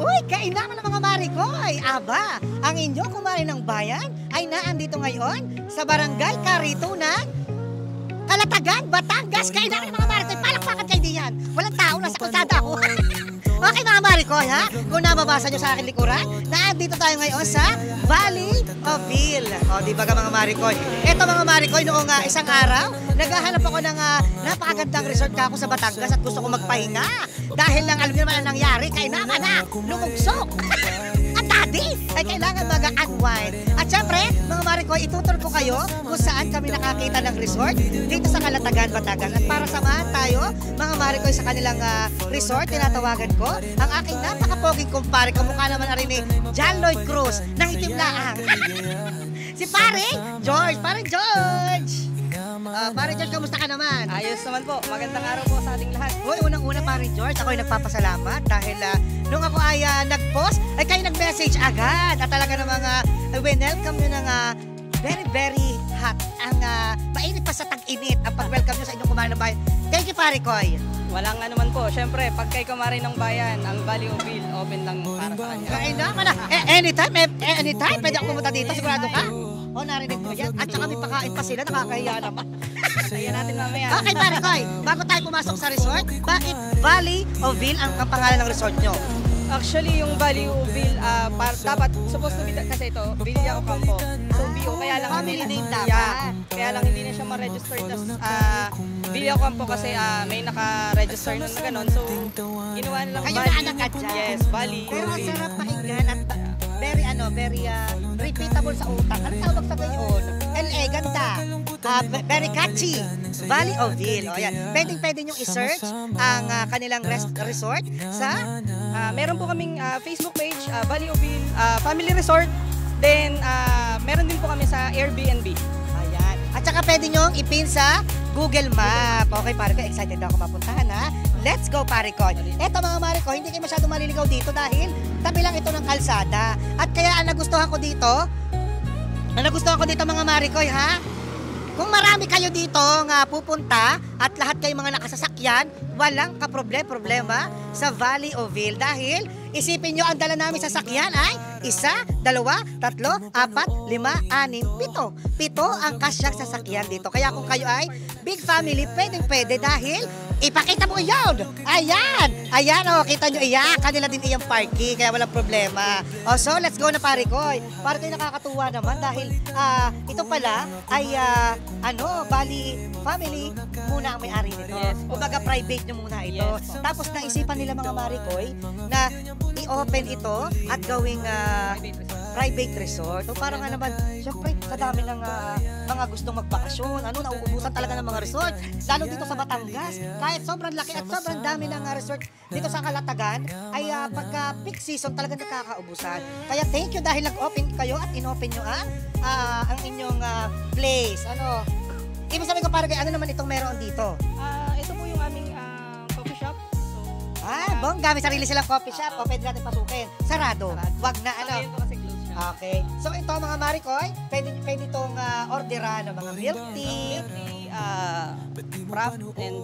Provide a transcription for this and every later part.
Uy, kainaman ng mga Marikoy! Aba, ang inyo kumari ng bayan ay naandito ngayon sa Barangay Karitunan, Kalatagan, Batangas. Kainaman ng mga Marikoy, palakpakan kayo diyan. Walang tao, nasa kalsada ako. Okay mga Marikoy, ha? Kung nababasa nyo sa akin likuran, naandito tayo ngayon sa Valley of Ville. O, di ba ka mga Marikoy? Eto mga Marikoy, noong isang araw, naghahanap ako ng napakagandang resort ka ako sa Batangas at gusto ko magpahinga. Dahil lang alam niyo naman ang nangyari, kailangan na lumugsok. At daddy, ay kailangan mag-unwind. At syempre, mga Marikoy, ituturo ko kayo kung saan kami nakakita ng resort dito sa Kalatagan, Batangas. At para samahan tayo, mga Marikoy, sa kanilang resort, tinatawagan ko ang aking napakapoging kumpare, kamukha naman na rin ni John Lloyd Cruz, ng itim laang. Si Pare George. Pare George! Pare George, kamusta ka naman? Ayos naman po. Magandang araw po sa ating lahat. Uy, unang-una Pare George, ako'y nagpapasalamat dahil nung ako ay nag-post, ay kayo nag-message agad. At talaga namang welcome nyo ng very, very hot. Ang mainit pa sa tag-init ang pag-welcome nyo sa inyong kumain ng bayan. Thank you, Pare Koy. Walang ano man po. Siyempre, pag kay kumari ng bayan, ang Valley of Ville, open lang para sa kanya. Kain naman na. Anytime, pwede ako pumunta dito. Sigurado ka? O, narinig ko yan. At saka may pakain pa sila, nakakahiya naman. Ayan natin mamaya. Okay, Pare Koy, bago tayo pumasok sa resort, bakit Valley of Ville ang pangalan ng resort nyo? Actually, yung Valley of Ville, dapat, supposed to be, kasi ito, Villa Ocampo. So, VO, kaya lang Family name dapat. Yeah, kaya lang hindi na siya ma-register. Villa Ocampo kasi may naka-register nun na gano'n. So, ginawa nilang Kayo Valley. na anak ka dyan. Yes, Valley. Pero ang sarap pakinggan at very repeatable sa utak. Ano tawag sa ngayon? L.A. ganda. Very catchy. Valley of Ville. O yan. Pwede nyo i-search ang kanilang resort sa... meron po kaming Facebook page, Valley of Ville Family Resort. Then, meron din po kami sa Airbnb. Ayan. At saka pwede nyo ipin sa Google Map. Okay, Pare Koy, excited ako mapuntahan ha. Let's go, Pare Koy. Eto mga Marikoy, hindi kayo masyadong maliligaw dito dahil tabi lang ito ng kalsada. At kaya ang nagustuhan ko dito mga Marikoy ha, kung marami kayo dito nga pupunta at lahat kayo mga nakasasakyan, walang kaproblema sa Valley of Ville dahil isipin nyo ang dala namin sa sakyan ay 1, 2, 3, 4, 5, 6, 7. 7 ang kasyang sasakyan dito. Kaya kung kayo ay big family, pwede dahil ipakita mo yun. Ayan o, kita nyo iyan. Kanila din iyang parking, kaya walang problema. O, so, let's go na Pare Koy. Pare Koy, nakakatuwa naman dahil ito pala ay Bali family muna ang may-ari nito. Yes. Kumbaga private nyo muna ito. Yes. Tapos naisipan nila mga Marikoy na i-open ito at gawing private resort. So parang naman, syempre, sa dami ng mga gustong magbakasyon, nauubusan talaga ng mga resort. Lalo dito sa Batangas, kahit sobrang laki at sobrang dami ng resort dito sa Kalatagan, ay pagka peak season talaga nakakaubusan. Kaya thank you dahil nag-open kayo at in-open nyo ang inyong place. Ibig sabihin ko, Pare Koy, ano naman itong meron dito? Ito po yung aming coffee shop. Bongga, may sarili silang coffee shop. O, pwede natin pasukin. Sarado. Wag na, Ngayon po kasi close siya. Okay. So, ito mga Marikoy, pwede itong orderan ng mga milk tea. Craft and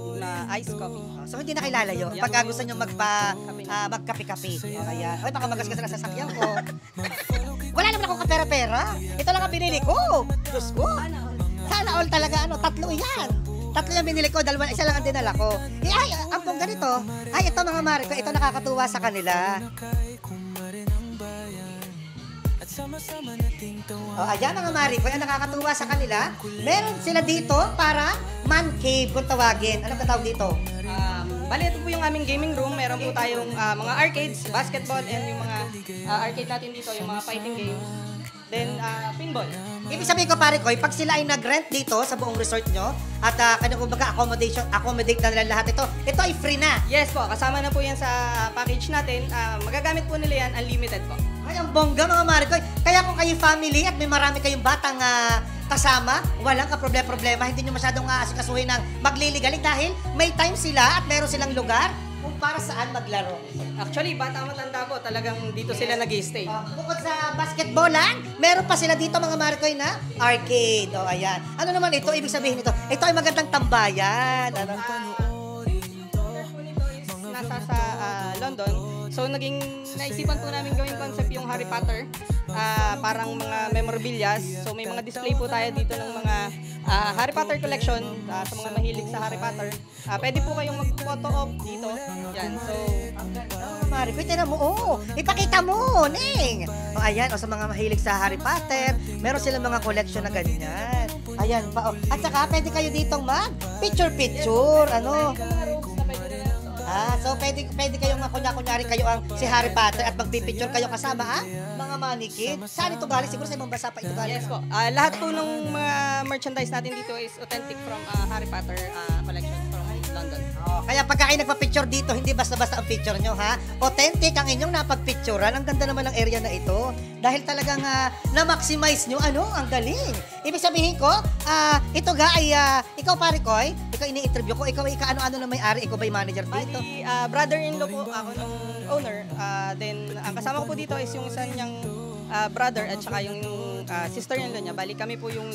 iced coffee. So, hindi na kilalayo. Pagka gusto nyo magkape-kape. Ayan. Ay, baka magasgas na sasakyan ko. Wala naman akong kapera-pera. Ito lang ang binili ko. Diyos ko. Sana all talaga, 3 yan. 3 yung binili ko, 2, isa lang ang dinala ko. Ang pong ganito, ito mga Marikoy, ito nakakatuwa sa kanila. Ayan mga Marikoy, ang nakakatuwa sa kanila, meron sila dito para man cave kung tawagin. Anong tawag dito? Bali, ito po yung aming gaming room. Meron po tayong mga arcades, basketball, and yung mga arcade natin dito, yung mga fighting games. Then, pinball. Ibig sabihin ko, Pare Koy, pag sila ay nag-rent dito sa buong resort nyo, at kumbaga accommodate na nila lahat ito ay free na. Yes po, kasama na po yan sa package natin. Magagamit po nila yan, unlimited po. Ay, ang bongga mga Marikoy. Kaya kung kayo family at may marami kayong batang kasama, walang kaproblema, hindi nyo masyadong asikasuhin ng magliligalig dahil may time sila at meron silang lugar kung para saan maglaro. Actually, bata matanda po, talagang dito sila nag-stay. Bukod sa basketballan, meron pa sila dito mga Marikoy na arcade. Ayan. Ano naman ito? Ibig sabihin nito, ito ay magandang tambayan. Yung nito is nasa sa London. So naisipan po namin gawing concept yung Harry Potter. Parang mga memorabilia. So may mga display po tayo dito ng mga Harry Potter collection sa mga mahilig sa Harry Potter. Pwede po kayong mag-photo op dito. Yan. So Marikoy, tinan mo, ipakita mo, Ning. O, ayan, sa mga mahilig sa Harry Potter, meron silang mga collection na ganyan. Ayan pa, At saka, pwede kayo ditong picture-picture, ano. So pwede kayong kunyari kayo ang si Harry Potter at magpipicture kayo kasama mga mannequin. Saan ito galing? Siguro sa ibang bansa pa ito galing. Yes po. Lahat po ng mga merchandise natin dito is authentic from Harry Potter collection from London. Kaya pagka kayo nagpa-picture dito, hindi basta-basta ang picture nyo, ha? Authentic ang inyong napag-picturean. Ang ganda naman ng area na ito. Dahil talagang na-maximize nyo, ang galing. Ibig sabihin ko, ito ay, ikaw pare Koy, ikaw ini-interview ko, ikaw ano-ano na may-ari, ikaw ba yung manager dito? Bali, brother-in-law po ako ng owner. Then, ang kasama ko po dito is yung isa niyang brother at saka yung sister-in-law niya. Bali, kami po yung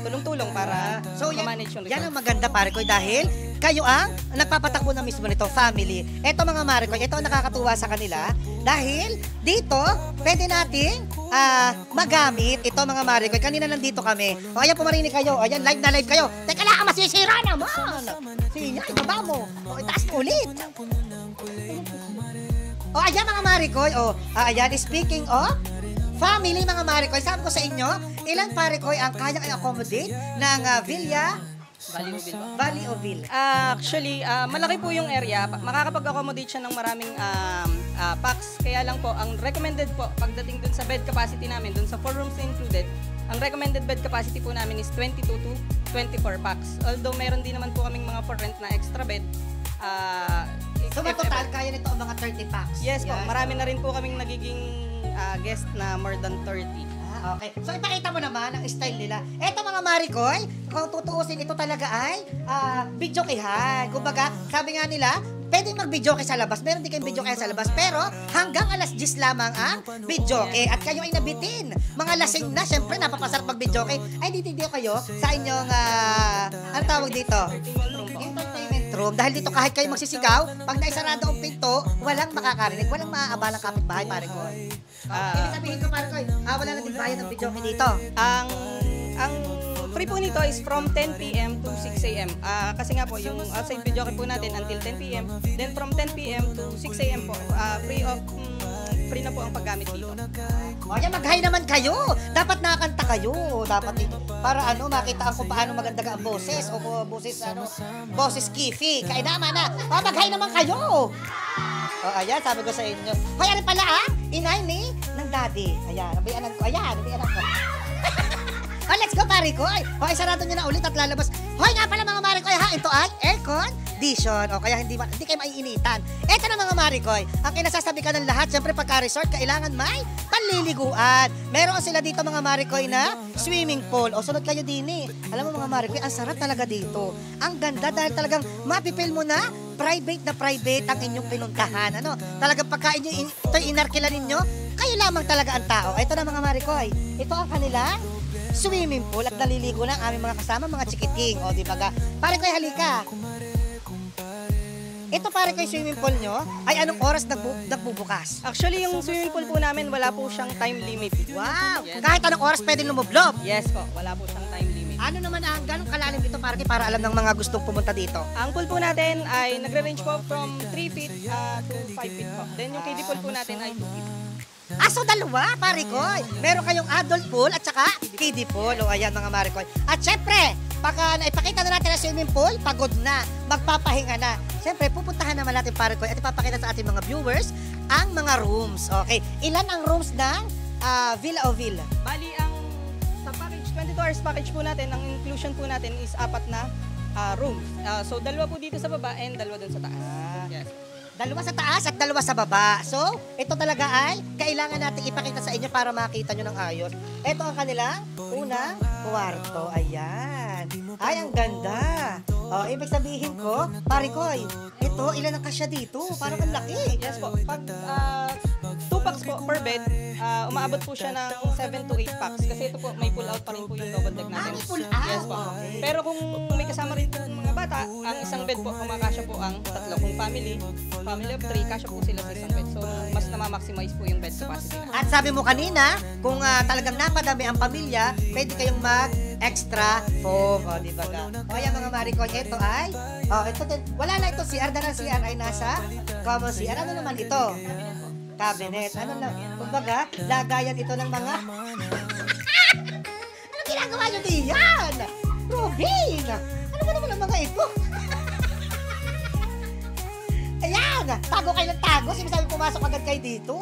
tulong-tulong para ma-manage yung resort. Yan ang maganda pare Koy dahil kayo ang nagpapatakbo na mismo nito, family. Ito mga Marikoy, ito ang nakakatuwa sa kanila dahil dito, pwede nating magamit ito mga Marikoy. Kanina nandito kami. O ayan, pumarinig kayo. Ayan, live na live kayo. Teka lang, masisira naman. Sige, ibaba mo. O, itaas mo ulit. O, ayan mga Marikoy. O, ayan, speaking of family mga Marikoy, sabi ko sa inyo, ilan Marikoy ang kayang i-accommodate ng Villa Valley of Ville. Actually, malaki po yung area. Makakapag-accommodate siya ng maraming packs. Kaya lang po, ang recommended po, pagdating dun sa bed capacity namin, dun sa 4 rooms na included, ang recommended bed capacity po namin is 22 to 24 packs. Although, meron din naman po kaming mga for rent na extra bed. So, total, kaya nito ang mga 30 packs? Yes po. Marami na rin po kaming nagiging guest na more than 30. Okay. So, ipakita mo naman ang style nila. Eto mga Marikoy, kung tutuusin, ito talaga ay videokehan. Kumbaga, sabi nga nila, pwede mag-videoke sa labas. Meron din kayong videoke sa labas. Pero, hanggang alas 10 lamang ang videoke. At kayo ay nabitin. Mga lasing na, syempre, napapasarap mag-videoke. Ay, dito kayo sa inyong, ano tawag dito? Entertainment room. Dahil dito, kahit kayo magsisigaw, pag naisarado ang pinto, walang makakarinig. Walang maaabalang kapitbahay, Marikoy. Ibig sabihin ko, Marikoy, wala na din bayad ng videoke dito. Ang free po nito is from 10 p.m. to 6 a.m. Kasi nga po, yung outside videoke po natin until 10 p.m. Then from 10 p.m. to 6 a.m. po, free na po ang paggamit dito. O yan, mag-hi naman kayo. Dapat nakakanta kayo. Dapat para makita kung paano maganda ang boses. O boses Kifi. Kaya naman mag-hi naman kayo. O ayan, sabi ko sa inyo. Hoy, ano pala inay ng daddy. Ayan, nabiyanan ko. O, let's go, Marikoy. O, isarado nyo na ulit at lalabas. Hoy, nga pala mga Marikoy, ito ay aircon condition. O, kaya hindi kayo maiinitan. Ito na mga Marikoy, ang kinasasabi ka ng lahat, syempre pagka-resort, kailangan may panliliguan. Meron sila dito mga Marikoy na swimming pool. O, sunod kayo din Alam mo mga Marikoy, ang sarap talaga dito. Ang ganda dahil talagang mapipil mo na private ang inyong pinuntahan. Talagang pagka ito inarkila ninyo, kayo lamang talaga ang tao. Ito na mga Marikoy, ito ang kanilang swimming pool at naliligo na ang aming mga kasama, mga chikiting. O, di ba ga? Pare ko, halika. Ito pare ko, swimming pool nyo, ay anong oras nagbubukas? Actually, yung swimming pool po namin, wala po siyang time limit. Wow! Yes. Kahit anong oras pwedeng lumublob? Yes po, wala po siyang time limit. Ano naman ganong kalalim dito para alam ng mga gustong pumunta dito? Ang pool po natin ay nagre-range po from 3 feet to 5 feet po. Then yung kiddie pool po natin ay 2 feet. So dalawa, Marikoy. Meron kayong adult pool at saka kiddie pool. O ayan mga Marikoy. At syempre, pagka naipakita na natin ang swimming pool, pagod na, magpapahinga na. Syempre, pupuntahan naman natin Marikoy at ipapakita sa ating mga viewers ang mga rooms. Okay, ilan ang rooms ng Villa o Ville? Bali, sa package, 22 hours package po natin, ang inclusion po natin is 4 na rooms. So, 2 po dito sa baba and 2 dun sa taas. Yes. 2 sa taas at 2 sa baba. So, ito talaga ay kailangan natin ipakita sa inyo para makita nyo ng ayos. Ito ang kanilang unang kwarto. Ayan. Ay, ang ganda. O, ibig sabihin ko, Marikoy, ito, ilan ang kasya dito? Parang ang laki. Yes po. Pag 2 packs po per bed, umaabot po siya ng 7 to 8 packs. Kasi ito po, may pull out pa rin po yung double deck natin. May pull out? Yes po. Okay. Pero kung may kasama rin po mga bata, ang isang bed po, kumakasya po ang tatlo. Kung family of 3, kasya po sila sa isang bed. So, mas na-maximize po yung bed capacity natin. At sabi mo kanina, kung talagang napadami ang pamilya, pwede kayong mag-extra foam. O, di ba ka? O, yan mga Maricoy, ito ay, ito din. Wala na ito, CR na CR ay nasa common CR. Ano naman ito? Cabinet. Ano na, kumbaga, lagayan ito ng mga... Ano ginagawa nyo diyan? Robin! Ano ba naman ang mga ito? Ayan! Tago kayo ng tago. Sinasabi pumasok agad kayo dito.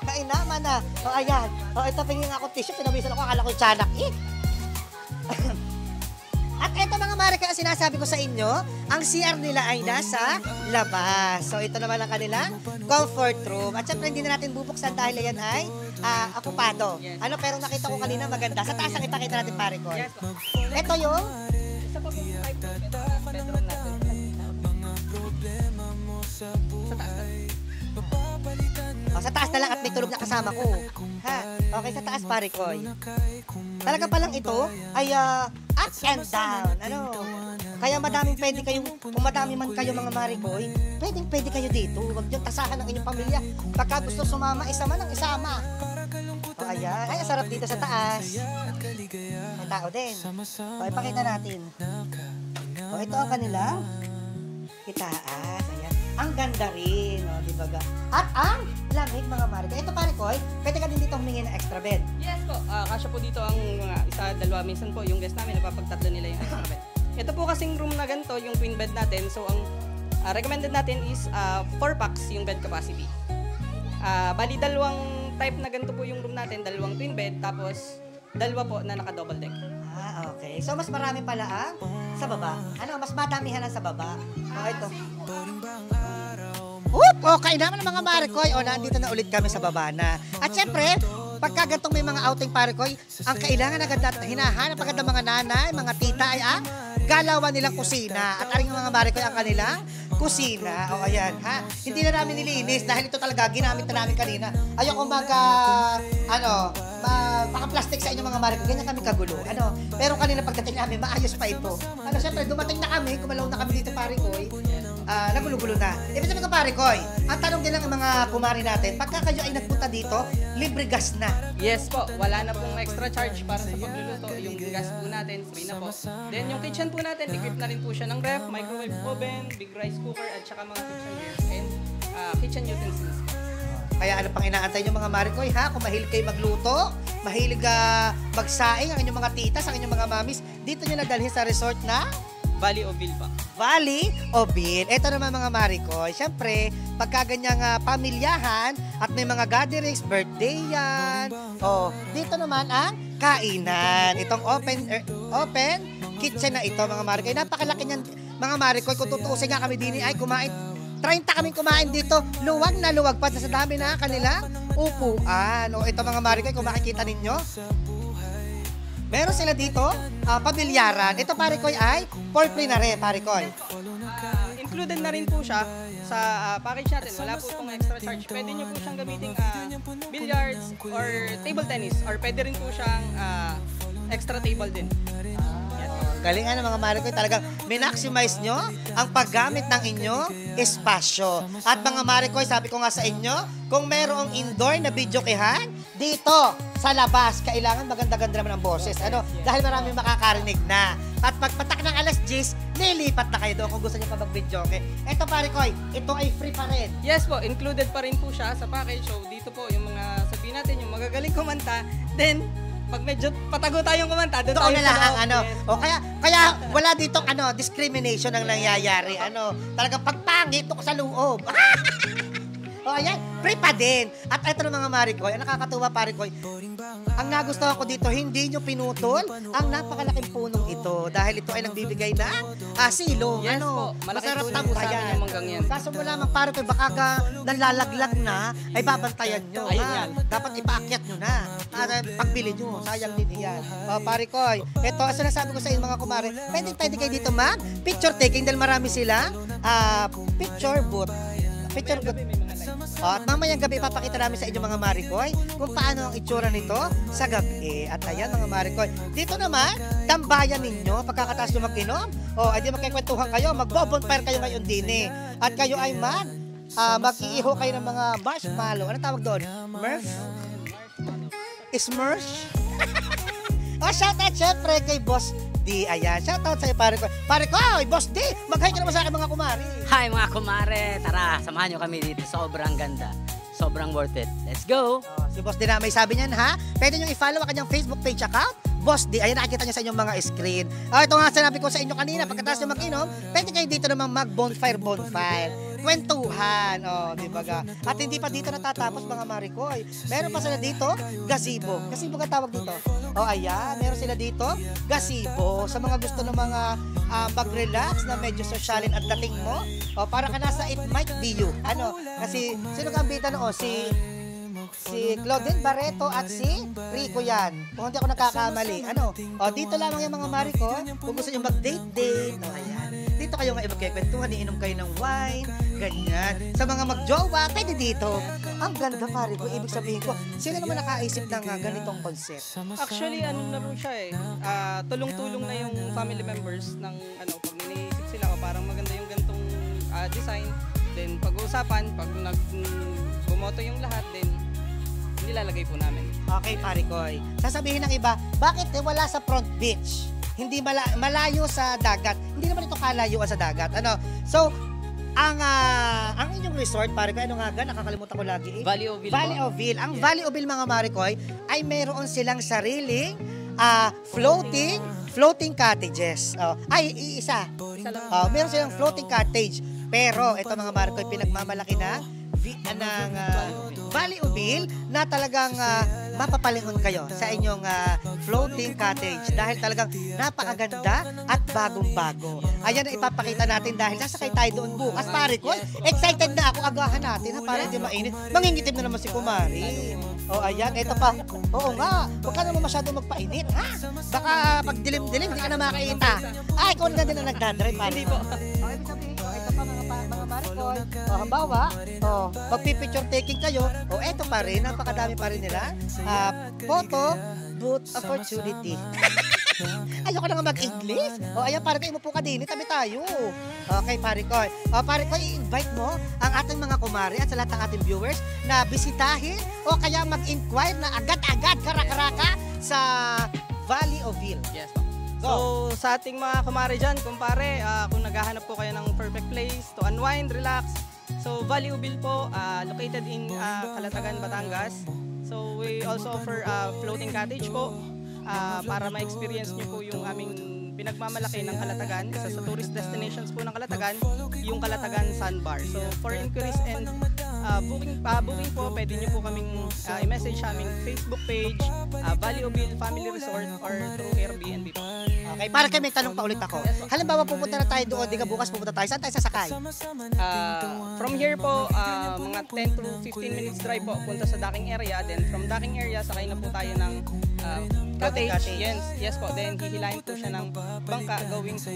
Kainaman na. O, ayan. O, ito pingin ako tissue. Pinabisan ako. Akala ko yung tiyanak. At ito mga Maricoy, ang sinasabi ko sa inyo, ang CR nila ay nasa labas. So, ito naman ang kanilang comfort room. At syempre, hindi na natin bubuksan dahil yan ay okupado. Yes. Ano, pero nakita ko kanina maganda. Sa taas ang ipakita natin, Maricoy. Yes po. Ito yung... Isa pa po yung type of bedroom natin. Sa taas na. Sa taas na lang at may tulog na kasama ko. Ha? Okay, sa taas, Maricoy. Talaga palang ito ay up and down. Ano? Kaya madaming pwede kayong, kung madami man kayo mga Maricoy, pwede kayo dito. Huwag nyo tasahan ng inyong pamilya. Pagka gusto sumama, isama ng isama. O ayan. Ay, sarap dito sa taas. May tao din. O, ipakita natin. O, ito ang kanilang itaas. Ayan. Ang ganda rin. O, di ba ga? At ang lamig mga Maricoy. Ito Maricoy, pwede ka din dito humingi ng extra bed. Yes po. Kasya po dito ang mga isa, dalawa. Minsan po yung guest namin, napapagtatlo nila yung extra bed. Ito po kasing room na ganito, yung twin bed natin. So, ang recommended natin is 4 packs yung bed capacity. Bali, dalawang type na ganito po yung room natin. Dalawang twin bed, tapos dalawa po na naka-double deck. Okay. So, mas marami pala ang sa baba. Ano, mas madamihan ang sa baba. O, ito. Okay naman ang mga Maricoy. O, nandito na ulit kami sa baba na. At syempre, pagka gantong may mga outing Maricoy, ang kailangan agad natin hinahanap agad ng mga nanay, mga tita ay ang galawan nilang kusina. At aring mga Maricoy ang kanilang kusina. O, ayan, ha? Hindi na namin nilinis dahil ito talaga ginamit na namin kanina. Ayoko paka-plastic sa inyo mga Maricoy. Ganyan kami kagulo. Ano? Pero kanina pagdating namin, maayos pa ito. Ano, syempre, dumating na kami, kumalaw na kami dito Maricoy. Nagulo-gulo na. Ibig sabihin ko Maricoy, ang tanong din ng mga kumari natin, pagka kayo ay nagpunta dito, libre gas na. Yes po, wala na pong extra charge para sa pagluluto. Yung gas po natin, free na po. Then yung kitchen po natin, equipped na rin po siya ng ref, microwave oven, big rice cooker, at saka mga kitchen gears and kitchen utensils. Kaya ano pang inaantay nyo mga Maricoy ha? Kung mahilig kayo magluto, mahilig magsaing ang inyong mga titas, ang inyong mga mamis, dito nyo nadalhin sa resort na Valley of Vilpa. Valley o Bill. Ito naman mga Maricoy. Siyempre, pagka ganyang pamilyahan at may mga gatherings, birthday yan. O, dito naman ang kainan. Itong open kitchen na ito mga Maricoy. Napakalaki niyan mga Maricoy. Kung tutuusin nga kami din ay kumain. 30 kaming kumain dito. Luwag na luwag pa sa dami na kanilang upuan. O, ito mga Maricoy, kung makikita ninyo, meron sila dito, pabilyaran. Ito, Maricoy, ay for free na rin, Maricoy. Included na rin po siya sa package natin. Wala po itong extra charge. Pwede nyo po siyang gamitin billiards or table tennis. Or pwede rin po siyang extra table din. Galing mga Maricoy, talagang minaximize nyo ang paggamit ng inyong espasyo. At mga Maricoy, sabi ko nga sa inyo, kung merong indoor na videokehan, dito sa labas, kailangan maganda-ganda naman ang boses. Ano? Dahil maraming makakarinig na. At pagpatak ng alas 10, nilipat na kayo doon kung gusto nyo pa mag-videoke. Ito Maricoy, ito ay free pa rin. Yes po, included pa rin po siya sa package. So dito po yung mga sabihin natin, yung magagaling kumanta, then pag medyo patago tayong kumanta, doon na lang ang ano. Yes. O kaya wala dito discrimination ang nangyayari. Talagang pagpangit ko sa loob. O ayan, free pa din. At ito na mga Maricoy, ang nakakatuwa Maricoy, ang nagustuhan ko dito, hindi nyo pinutol ang napakalaking punong ito dahil ito ay nagbibigay ng silong. Yes po, masarap malaki po sa amin yung manggang yan. Kaso mo lamang Maricoy, baka nalalaglag na, ay babantayan nyo. Ayun yan. Dapat ipaakyat nyo na. Pagbili nyo, sayang din yan. Maricoy, ito, ang sinasabi ko sa inyo mga kumare, pwede kayo dito picture taking dahil marami sila picture booth. At mamayang gabi ipapakita namin sa inyo mga Maricoy kung paano ang itsura nito sa gabi. At ayan mga Maricoy, dito naman, tambayan ninyo pagkakataas nyo mag-inom. Ay di magkikwentuhan kayo, mag-bonfire kayo ngayon din eh. At kayo ay mag-iiho kayo ng mga marshmallow. Ano tawag doon? Murph? Smursh? Shoutout syempre kay Boss D. Ayan, shoutout sa'yo pare ko. Pare ko, Boss D, mag-hi ka naman sa akin mga kumari. Hi mga kumare, tara, samahan nyo kami dito. Sobrang ganda, sobrang worth it. Let's go! Si Boss D na may sabi niyan ha. Pwede nyo i-follow ang kanyang Facebook page account, Boss D. Ayan, nakikita niyo sa inyong mga screen. Ito nga sinabi ko sa inyo kanina, pagkatapos nyo mag-inom, pwede kayo dito naman mag-bonfire. Kwentuhan, di ba ga? At hindi pa dito natatapos mga Maricoy. Meron pa sila dito, gazebo. Gazebo ka tawag dito. Ayan, meron sila dito, gazebo. Sa mga gusto ng mga mag-relax na medyo sosyalin at dating mo, para ka nasa It Might Be You. Kasi sino ka ang bida noon? Si Claudine Barreto at si Rico yan. Kung hindi ako nagkakamali. Dito lamang yung mga Maricoy. Kung gusto nyo mag-date-date, ayan. Dito kayo nga magkikwentuhan, iinom kayo ng wine, ganyan. Sa mga magjowa, pwede dito. Ang ganda pare ko, ibig sabihin ko, sino naman nakaisip ng ganitong concept? Actually, na po siya eh. Tulong-tulong na yung family members ng pag iniisip sila o parang maganda yung ganitong design. Then pag-uusapan, pag bumoto yung lahat, then nilalagay po namin. Okay, pare ko. Sasabihin ng iba, bakit wala sa front beach? Hindi malayo sa dagat. Hindi naman ito kalayuan sa dagat. So, ang inyong resort, pare ko, nakakalimutan ko lagi. Valley Oville. Valley Oville. Ang Valley Oville mga Maricoy ay meron silang sariling floating cottages. Isa lang. Meron silang floating cottage. Pero ito mga Maricoy, pinagmamalaki na ng Valley Oville na talagang mapapalingon kayo sa inyong floating cottage dahil talagang napakaganda at bagong-bago. Ayan ang ipapakita natin dahil sasakay tayo doon bukas. Pare ko, excited na ako, agahan natin para hindi mainit. Mangingitim na naman si Kumari. Ayan, ito pa. Oo nga, huwag ka naman masyadong magpainit, ha? Baka pag dilim-dilim, hindi ka na makita. Ikaw na din na nagdadrive, pare. Hindi po. Ibig sabihin ko, ito pa mga Maricoy. Halimbawa, pag-picture taking kayo, eto pa rin, napakadami pa rin nila. Photo booth opportunity. Ayoko na nga mag-English. Ayan, pare ko, imupo ka din, tabi tayo. Okay, pare ko. Pare ko, i-invite mo ang ating mga kumari at sa lahat ng ating viewers na bisitahin o kaya mag-inquire na agad-agad, karaka-raka sa Valley Oville. Yes po. So, sa ating mga kumare dyan, kumpare, kung naghahanap po kayo ng perfect place to unwind, relax, so Valley Oville po, located in Calatagan, Batangas. So, we also offer floating cottage po para ma-experience nyo po yung aming pinagmamalaki ng Calatagan. Isa sa tourist destinations po ng Calatagan, yung Calatagan Sandbar. So, for inquiries and booking po, pwede nyo po kaming i-message sa aming Facebook page, Valley Oville Family Resort, or through Airbnb po. Okay, para kayo may tanong pa ulit ako. Halimbawa pupunta na tayo doon, bukas pupunta tayo. Saan tayo sasakay? From here po, mga 10 to 15 minutes drive po, punta sa docking area. Then from docking area, sakay na po tayo ng cottage. Yes po. Then hihilahin po siya ng bangka going to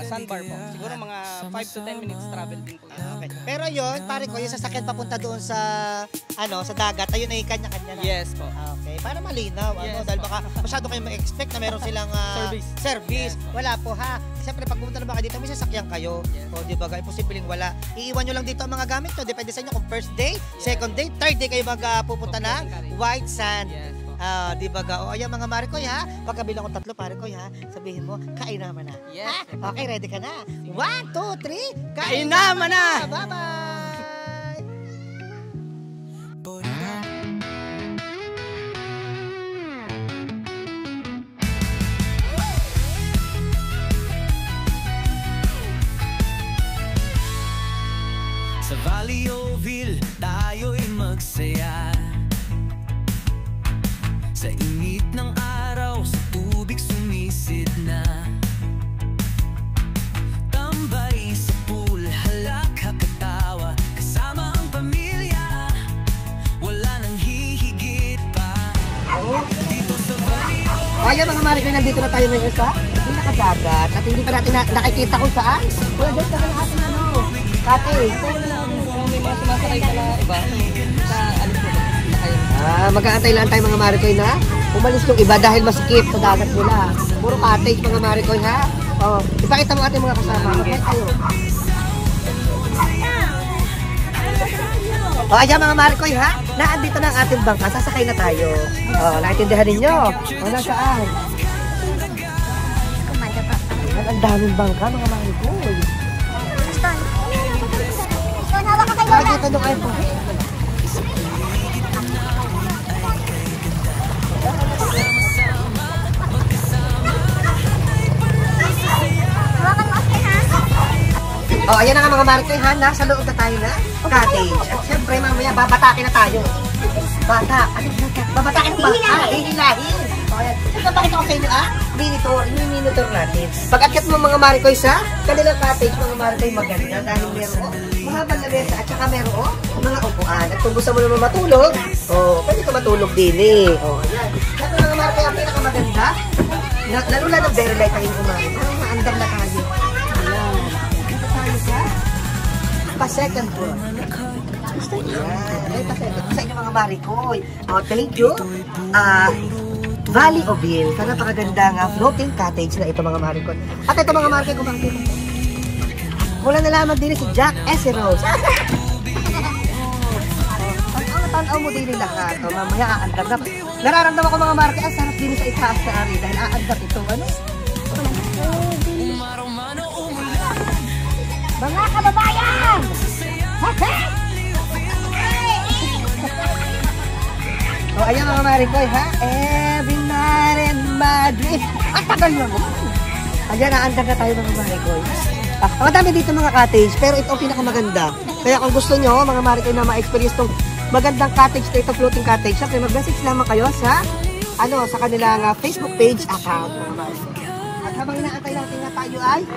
Sandbar po. Siguro mga 5 to 10 minutes travel din po. Okay. Pero yun, pare ko, yung sasakyan papunta doon sa sa dagat, ayun ay kanya-kanya na. Yes po. Okay, para malinaw. Yes, Dahil baka masyado kayo ma-expect na meron silang service. Wala po ha. Siyempre pag pumunta na ba kayo dito, may sasakyan kayo. Yes. Di ba? Imposibleng wala. Iiwan nyo lang dito ang mga gamit nyo. Depende sa inyo kung first day, second day, third day kayo pupunta ng white sand. Yes po. Di ba ga? Ayan mga Maricoy ha. Pagkabilang ko 3 Maricoy ha. Sabihin mo, kain naman na. Yes. Ha? Okay, ready ka na? 1, 2, 3, Kain naman na! Bye-bye! Sa Valley Oville, tayo'y magsaya. Sa init ng araw, sa tubig sumisid na. Tambay sa pool, halak hakatawa, kasama ang pamilya. Wala nang hihigit pa. Dito sa Valley Oville. Ayan mga Maricoy, nandito na tayo ngayon sa pinakadagat at hindi pa natin nakikita kung saan. Well, dito na natin Kate. May mga sumasakay ka na iba, na alis mo ba? Na kayo. Mag-aantay lang tayo mga Marikoy na umalis yung iba dahil masikip sa dagat nila. Puro cottage mga Marikoy ha. Oh, ipakita mo ating mga kasama. Okay tayo. O, ayan mga Marikoy ha. Naandito na ang ating bangka. Sasakay na tayo. O, naintindihan ninyo. O, nasaan? Ang daming bangka mga Marikoy. Nakikita nyo kayo po. Oh, ayan na nga mga Marikoy ha, nasa loob na tayo na cottage. At syempre mamaya babatakin na tayo. Bata, ano ba? Babatakin ba? Hihilahin. Oh, ayan. Papakita ko sa inyo minitor natin. Pag-akyat mo mga Marikoy sa kanilang cottage, mga Marikoy maganda dahil meron mahabang na mesa at saka meron mga upuan. At kung gusto mo naman matulog, pwede ka matulog din eh. Ayan. At mga Marikoy, ang pinakamaganda, lalo na ng very light ang umarin. Parang maandam na tayo. Ayan. Pa-second floor. Sa inyo mga Marikoy. Thank you. Valley of Hill. Sa napakagandang floating cottage na ito mga Marikoy. At ito mga Marikoy, kung bakit wala na lamang din si Jack Eseros. Tanaw mo din lahat. Mamaya aandar na. Nararamdaman ko mga Marikoy, sarap din sa itaas na ari dahil aandar ito. Ano? Mga kababayan! Ayan mga Marikoy ha. Every night in Madrid. Ang tagal na mo. Ayan, naandar na tayo mga Marikoy. Madami dito mga cottage, pero ito ang pinakamaganda. Kaya kung gusto nyo, mga Marikoy, na ma-experience itong magandang cottage na ito, floating cottage, syempre mag-message lamang kayo sa kanilang Facebook page account mga Marikoy. At habang inaantay natin na tayo ay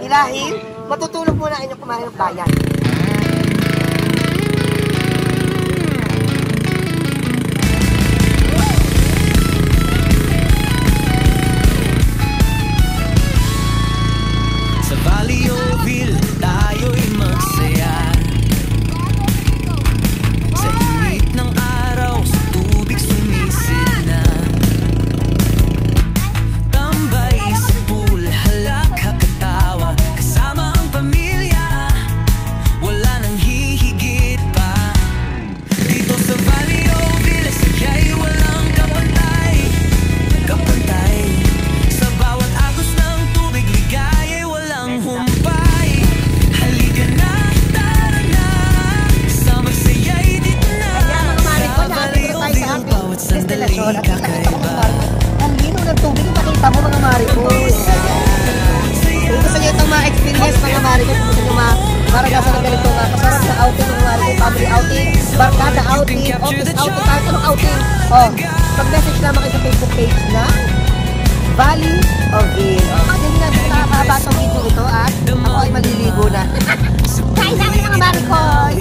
hilahin, matutulog muna inyong kumain ng bayan. Sa Valley of Hill, tayo'y magsaya. Sa init ng araw, sa tubig sumisid na. Tambay sa pool, halak kakatawa. Kasama ang pamilya, wala nang hihigit pa. Dito sa Valley of Hill, saya'y walang kapantay. Kapantay. Sa bawat agos ng tubig, ligaya'y walang humpay. Halika na, tara na, sa magsaya'y dito na. Sa Valley of Hill, bawat sandali kakaiba. Ang lino ng tubig, makita mo mga Marikoy. Kung gusto nyo itong ma-experience mga Marikoy, kung gusto nyo maranasan ng ganito kasarap sa outing mga Marikoy, family outing, barkada outing, office outing, kahit anong outing. Mag-message naman kayo sa Facebook page na Valley of Hill. Hindi nga nakakabasa ang video ito at ako ay maliligo na. Kain namin mga Marikoy!